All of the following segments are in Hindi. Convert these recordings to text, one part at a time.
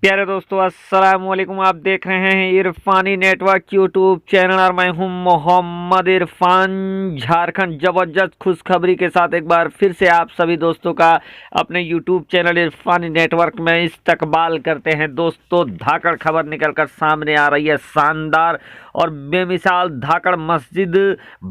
प्यारे दोस्तों, अस्सलाम वालेकुम। आप देख रहे हैं इरफानी नेटवर्क यूट्यूब चैनल और मैं हूं मोहम्मद इरफान। झारखंड जबरदस्त खुशखबरी के साथ एक बार फिर से आप सभी दोस्तों का अपने यूट्यूब चैनल इरफानी नेटवर्क में इस्तकबाल करते हैं। दोस्तों, धाकड़ खबर निकलकर सामने आ रही है। शानदार और बेमिसाल धाकड़ मस्जिद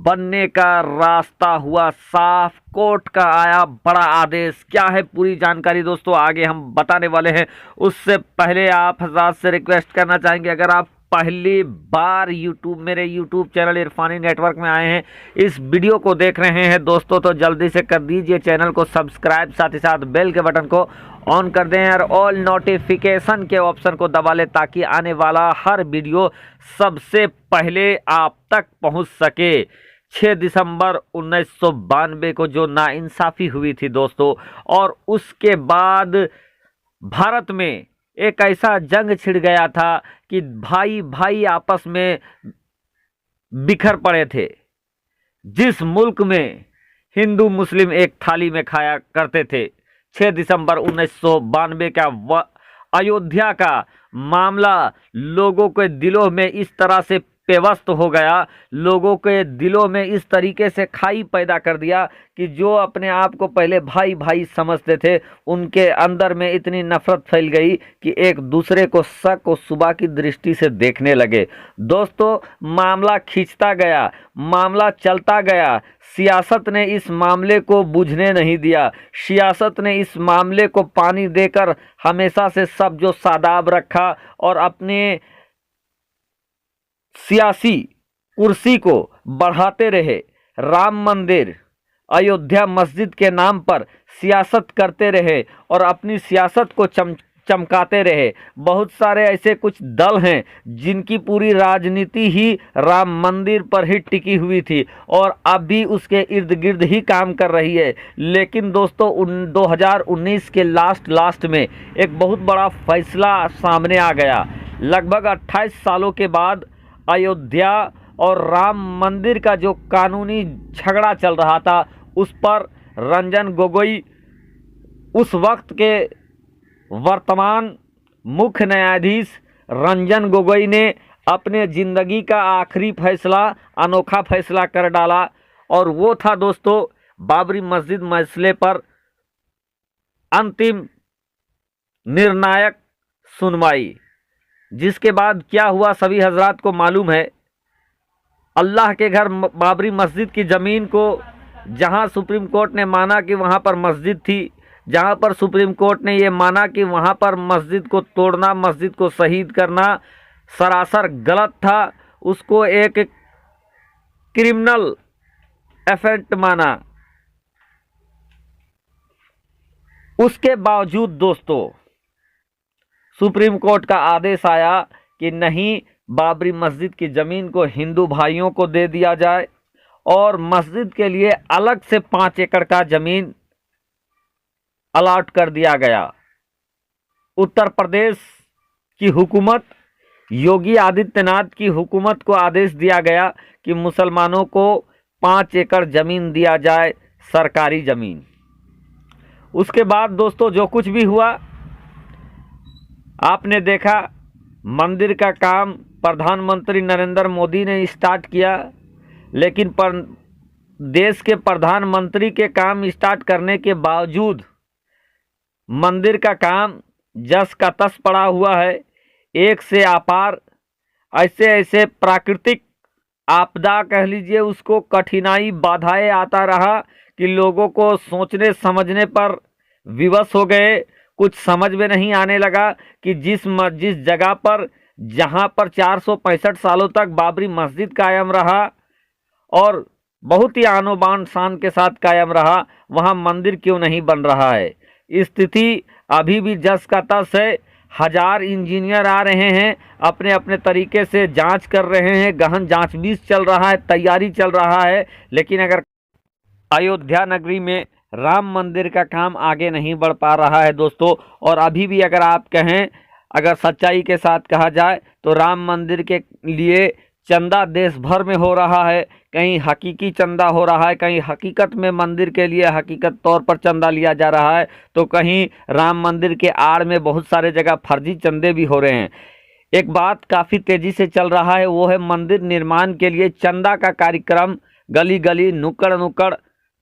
बनने का रास्ता हुआ साफ। कोर्ट का आया बड़ा आदेश। क्या है पूरी जानकारी दोस्तों आगे हम बताने वाले हैं। उससे पहले आप हज़रात से रिक्वेस्ट करना चाहेंगे, अगर आप पहली बार मेरे यूट्यूब चैनल इरफानी नेटवर्क में आए हैं, इस वीडियो को देख रहे हैं दोस्तों, तो जल्दी से कर दीजिए चैनल को सब्सक्राइब, साथ ही साथ बेल के बटन को ऑन कर दें और ऑल नोटिफिकेशन के ऑप्शन को दबा लें ताकि आने वाला हर वीडियो सबसे पहले आप तक पहुंच सके। 6 दिसंबर 1992 को जो नाइंसाफ़ी हुई थी दोस्तों, और उसके बाद भारत में एक ऐसा जंग छिड़ गया था कि भाई भाई आपस में बिखर पड़े थे। जिस मुल्क में हिंदू मुस्लिम एक थाली में खाया करते थे, 6 दिसंबर 1992 का अयोध्या का मामला लोगों के दिलों में इस तरह से पेवस्त हो गया, लोगों के दिलों में इस तरीके से खाई पैदा कर दिया कि जो अपने आप को पहले भाई भाई समझते थे, उनके अंदर में इतनी नफरत फैल गई कि एक दूसरे को शक और सुबह की दृष्टि से देखने लगे। दोस्तों, मामला खींचता गया, मामला चलता गया। सियासत ने इस मामले को बुझने नहीं दिया। सियासत ने इस मामले को पानी देकर हमेशा से सब जो सादाब रखा और अपने सियासी कुर्सी को बढ़ाते रहे। राम मंदिर, अयोध्या मस्जिद के नाम पर सियासत करते रहे और अपनी सियासत को चमकाते रहे। बहुत सारे ऐसे कुछ दल हैं जिनकी पूरी राजनीति ही राम मंदिर पर ही टिकी हुई थी और अब भी उसके इर्द गिर्द ही काम कर रही है। लेकिन दोस्तों, 2019 के लास्ट में एक बहुत बड़ा फैसला सामने आ गया। लगभग 28 सालों के बाद अयोध्या और राम मंदिर का जो कानूनी झगड़ा चल रहा था, उस पर रंजन गोगोई, उस वक्त के वर्तमान मुख्य न्यायाधीश रंजन गोगोई ने अपने ज़िंदगी का आखिरी फैसला, अनोखा फैसला कर डाला। और वो था दोस्तों बाबरी मस्जिद मसले पर अंतिम निर्णायक सुनवाई। जिसके बाद क्या हुआ सभी हजरात को मालूम है। अल्लाह के घर बाबरी मस्जिद की ज़मीन को, जहां सुप्रीम कोर्ट ने माना कि वहां पर मस्जिद थी, जहां पर सुप्रीम कोर्ट ने ये माना कि वहां पर मस्जिद को तोड़ना, मस्जिद को शहीद करना सरासर गलत था, उसको एक क्रिमिनल ऑफेंस माना। उसके बावजूद दोस्तों सुप्रीम कोर्ट का आदेश आया कि नहीं, बाबरी मस्जिद की ज़मीन को हिंदू भाइयों को दे दिया जाए और मस्जिद के लिए अलग से 5 एकड़ का ज़मीन अलॉट कर दिया गया। उत्तर प्रदेश की हुकूमत, योगी आदित्यनाथ की हुकूमत को आदेश दिया गया कि मुसलमानों को 5 एकड़ ज़मीन दिया जाए, सरकारी ज़मीन। उसके बाद दोस्तों जो कुछ भी हुआ आपने देखा। मंदिर का काम प्रधानमंत्री नरेंद्र मोदी ने स्टार्ट किया, लेकिन देश के प्रधानमंत्री के काम स्टार्ट करने के बावजूद मंदिर का काम जस का तस पड़ा हुआ है। एक से अपार ऐसे प्राकृतिक आपदा कह लीजिए उसको, कठिनाई, बाधाएं आता रहा कि लोगों को सोचने समझने पर विवश हो गए। कुछ समझ में नहीं आने लगा कि जिस जगह पर, जहां पर 465 सालों तक बाबरी मस्जिद कायम रहा और बहुत ही आनो बान शान के साथ कायम रहा, वहां मंदिर क्यों नहीं बन रहा है। स्थिति अभी भी जस का तस है। 1000 इंजीनियर आ रहे हैं, अपने अपने तरीके से जांच कर रहे हैं, गहन जांचबीस चल रहा है, तैयारी चल रहा है। लेकिन अगर अयोध्या नगरी में राम मंदिर का काम आगे नहीं बढ़ पा रहा है दोस्तों, और अभी भी अगर आप कहें, अगर सच्चाई के साथ कहा जाए तो राम मंदिर के लिए चंदा देश भर में हो रहा है, कहीं हकीकी चंदा हो रहा है, कहीं हकीकत में मंदिर के लिए हकीकत तौर पर चंदा लिया जा रहा है, तो कहीं राम मंदिर के आड़ में बहुत सारे जगह फर्जी चंदे भी हो रहे हैं। एक बात काफ़ी तेज़ी से चल रहा है, वो है मंदिर निर्माण के लिए चंदा का कार्यक्रम। गली गली नुक्कड़ नुक्कड़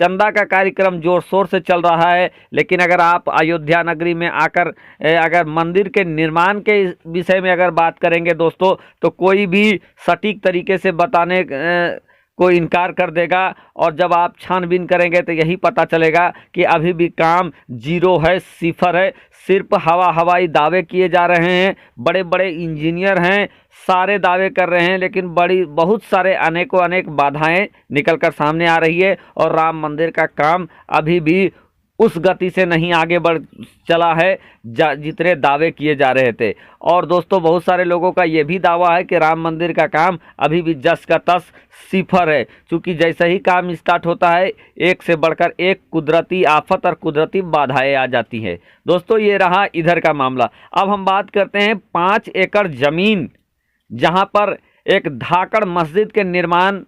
चंदा का कार्यक्रम जोर शोर से चल रहा है। लेकिन अगर आप अयोध्या नगरी में आकर अगर मंदिर के निर्माण के विषय में अगर बात करेंगे दोस्तों, तो कोई भी सटीक तरीके से बताने को इनकार कर देगा, और जब आप छानबीन करेंगे तो यही पता चलेगा कि अभी भी काम जीरो है, सिफर है। सिर्फ हवाई दावे किए जा रहे हैं, बड़े बड़े इंजीनियर हैं, सारे दावे कर रहे हैं, लेकिन बहुत सारे अनेक बाधाएं निकल कर सामने आ रही है, और राम मंदिर का काम अभी भी उस गति से नहीं आगे बढ़ चला है जितने दावे किए जा रहे थे। और दोस्तों, बहुत सारे लोगों का ये भी दावा है कि राम मंदिर का काम अभी भी जस का तस सिफर है, क्योंकि जैसे ही काम स्टार्ट होता है एक से बढ़कर एक कुदरती आफत और कुदरती बाधाएं आ जाती हैं। दोस्तों, ये रहा इधर का मामला। अब हम बात करते हैं 5 एकड़ जमीन जहां पर एक धाकड़ मस्जिद के निर्माण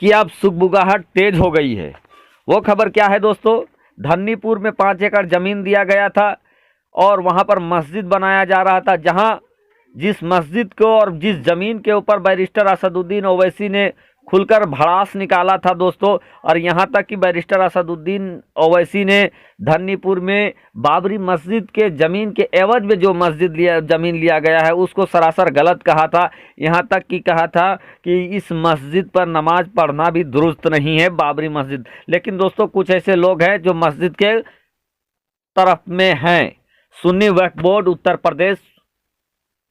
की अब सुगबुगाहट तेज हो गई है। वो खबर क्या है दोस्तों? धन्नीपुर में 5 एकड़ जमीन दिया गया था और वहां पर मस्जिद बनाया जा रहा था, जहां जिस मस्जिद को और जिस जमीन के ऊपर बैरिस्टर असदुद्दीन ओवैसी ने खुलकर भड़ास निकाला था दोस्तों। और यहां तक कि बैरिस्टर असदुद्दीन ओवैसी ने धन्नीपुर में बाबरी मस्जिद के जमीन के एवज में जो जमीन लिया गया है उसको सरासर गलत कहा था। यहां तक कि कहा था कि इस मस्जिद पर नमाज पढ़ना भी दुरुस्त नहीं है, बाबरी मस्जिद। लेकिन दोस्तों, कुछ ऐसे लोग हैं जो मस्जिद के तरफ में हैं। सुन्नी वक्फ बोर्ड उत्तर प्रदेश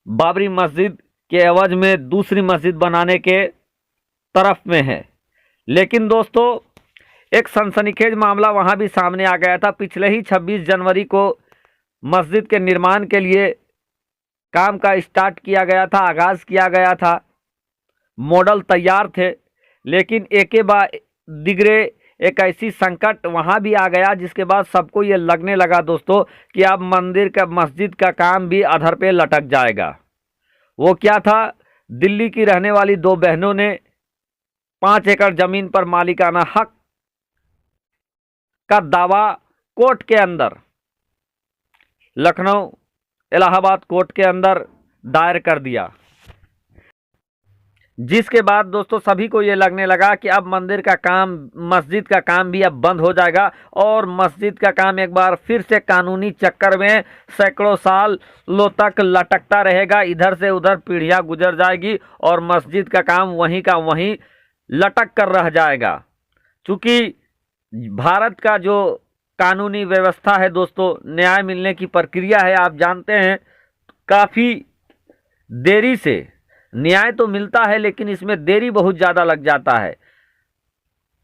बाबरी मस्जिद के एवज में दूसरी मस्जिद बनाने के तरफ में है। लेकिन दोस्तों, एक सनसनीखेज मामला वहां भी सामने आ गया था। पिछले ही 26 जनवरी को मस्जिद के निर्माण के लिए काम का स्टार्ट किया गया था, आगाज किया गया था, मॉडल तैयार थे। लेकिन एक बाद दिगरे एक ऐसी संकट वहां भी आ गया, जिसके बाद सबको ये लगने लगा दोस्तों कि अब मस्जिद का काम भी अधर पे लटक जाएगा। वो क्या था? दिल्ली की रहने वाली 2 बहनों ने 5 एकड़ जमीन पर मालिकाना हक का दावा कोर्ट के अंदर, लखनऊ इलाहाबाद कोर्ट के अंदर दायर कर दिया, जिसके बाद दोस्तों सभी को ये लगने लगा कि अब मस्जिद का काम भी अब बंद हो जाएगा, और मस्जिद का काम एक बार फिर से कानूनी चक्कर में सैकड़ों सालों तक लटकता रहेगा। इधर से उधर पीढ़ियां गुजर जाएगी और मस्जिद का काम वहीं का वहीं लटक कर रह जाएगा। चूँकि भारत का जो कानूनी व्यवस्था है दोस्तों, न्याय मिलने की प्रक्रिया है, आप जानते हैं, काफ़ी देरी से न्याय तो मिलता है, लेकिन इसमें देरी बहुत ज़्यादा लग जाता है।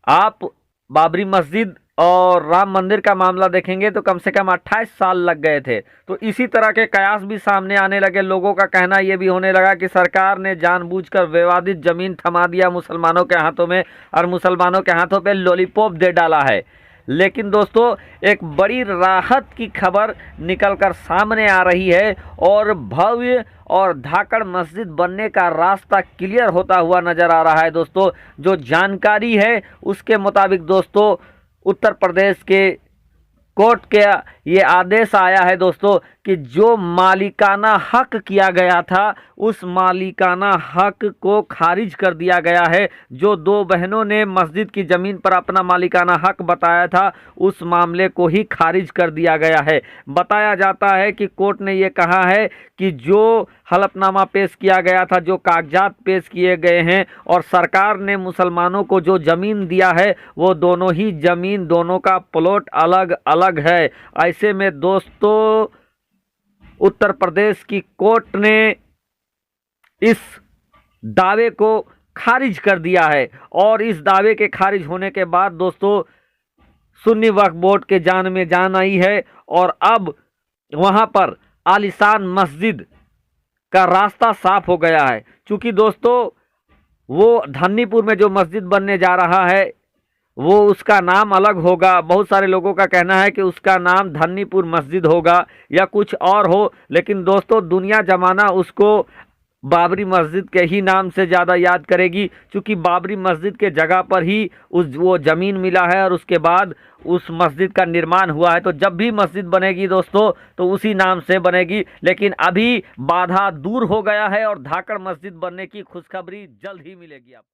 आप बाबरी मस्जिद और राम मंदिर का मामला देखेंगे तो कम से कम 28 साल लग गए थे। तो इसी तरह के कयास भी सामने आने लगे। लोगों का कहना यह भी होने लगा कि सरकार ने जानबूझकर विवादित जमीन थमा दिया मुसलमानों के हाथों में, और मुसलमानों के हाथों पे लॉलीपॉप दे डाला है। लेकिन दोस्तों, एक बड़ी राहत की खबर निकलकर सामने आ रही है, और भव्य और धाकड़ मस्जिद बनने का रास्ता क्लियर होता हुआ नजर आ रहा है दोस्तों। जो जानकारी है उसके मुताबिक दोस्तों, उत्तर प्रदेश के कोर्ट के ये आदेश आया है दोस्तों कि जो मालिकाना हक किया गया था उस मालिकाना हक को खारिज कर दिया गया है। जो 2 बहनों ने मस्जिद की ज़मीन पर अपना मालिकाना हक बताया था उस मामले को ही खारिज कर दिया गया है। बताया जाता है कि कोर्ट ने ये कहा है कि जो हलफनामा पेश किया गया था, जो कागजात पेश किए गए हैं, और सरकार ने मुसलमानों को जो ज़मीन दिया है वो दोनों ही ज़मीन, दोनों का प्लॉट अलग अलग है। ऐसे में दोस्तों, उत्तर प्रदेश की कोर्ट ने इस दावे को खारिज कर दिया है, और इस दावे के खारिज होने के बाद दोस्तों सुन्नी वक्फ बोर्ड के जान में जान आई है, और अब वहां पर आलीशान मस्जिद का रास्ता साफ हो गया है। क्योंकि दोस्तों, वो धन्नीपुर में जो मस्जिद बनने जा रहा है वो उसका नाम अलग होगा। बहुत सारे लोगों का कहना है कि उसका नाम धन्नीपुर मस्जिद होगा या कुछ और हो, लेकिन दोस्तों दुनिया जमाना उसको बाबरी मस्जिद के ही नाम से ज़्यादा याद करेगी, क्योंकि बाबरी मस्जिद के जगह पर ही उस वो ज़मीन मिला है और उसके बाद उस मस्जिद का निर्माण हुआ है। तो जब भी मस्जिद बनेगी दोस्तों तो उसी नाम से बनेगी। लेकिन अभी बाधा दूर हो गया है और धाकड़ मस्जिद बनने की खुशखबरी जल्द ही मिलेगी आपको।